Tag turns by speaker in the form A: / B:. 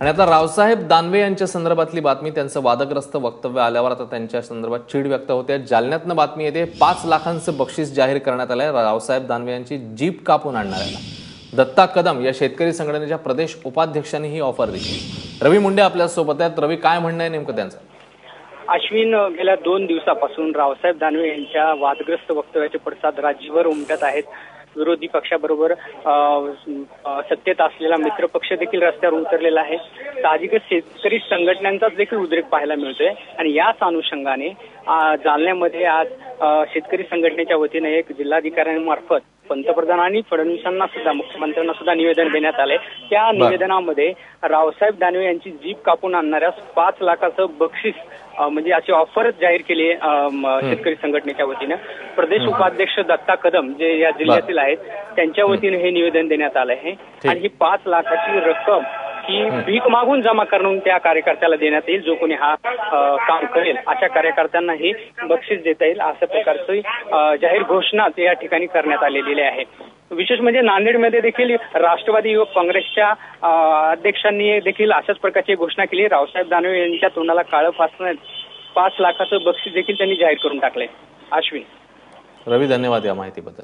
A: आणि आता रावसाहेब दानवे यांच्या संदर्भातली बातमी, त्यांचं वादग्रस्त वक्तव्य आल्यावर आता त्यांच्या संदर्भात चीड व्यक्त होते। जालन्यातनं बातमी येते, 5 लाखांचं बक्षीस जाहीर करण्यात आलंय रावसाहेब दानवे यांची जीप कापून आणणाऱ्याला। दत्ता कदम या शेतकरी संघटनेच्या प्रदेश उपाध्यक्षांनी ही ऑफर दिली। रवी मुंडे आपल्या सोबत आहेत। रवी, काय म्हणणं आहे नेमकं त्यांचं?
B: अश्विन, गेल्या 2 दिवसापासून रावसाहेब दानवे यांच्या वादग्रस्त वक्तव्याचे पडसाद राज्यभर उमटत आहेत। विरोधी पक्षाबरोबर सत्तेत असलेला मित्र पक्ष देखील रस्त्यावर उतरलेला आहे। साहजिकच शेतकरी संघटनांचाच देखील उद्रेक पाहायला मिळतोय आणि याच अनुषंगाने जालन्यामध्ये आज शेतकरी संघटनेच्या वतीने एक जिल्हाधिकाऱ्यांमार्फत पंतप्रधान आणि फडणवीसांना सुद्धा, मुख्यमंत्र्यांना सुद्धा निवेदन देण्यात आले। त्या निवेदनामध्ये रावसाहेब दानवे यांची जीप कापून आणणाऱ्यास 5 लाखाचं बक्षीस म्हणजे अशी ऑफरच जाहीर केली शेतकरी संघटनेच्या वतीने। प्रदेश उपाध्यक्ष दत्ता कदम जे या जिल्ह्यातील आहेत त्यांच्या वतीने हे निवेदन देण्यात आलं आहे आणि ही 5 लाखाची रक्कम ही भीक मागून जमा करून त्या कार्यकर्त्याला देण्यात येईल। जो कोणी हा काम करेल अशा कार्यकर्त्यांना हे बक्षीस देता येईल, अशा प्रकारची जाहीर घोषणा या ठिकाणी करण्यात आलेली आहे। विशेष म्हणजे नांदेडमध्ये देखील राष्ट्रवादी युवक काँग्रेसच्या अध्यक्षांनी देखील अशाच प्रकारची घोषणा केली। रावसाहेब दानवे यांच्या तोंडाला काळं फासण्यात 5 लाखाचं बक्षीस देखील त्यांनी जाहीर करून टाकलंय। अश्विन,
A: रवी, धन्यवाद या माहितीबद्दल।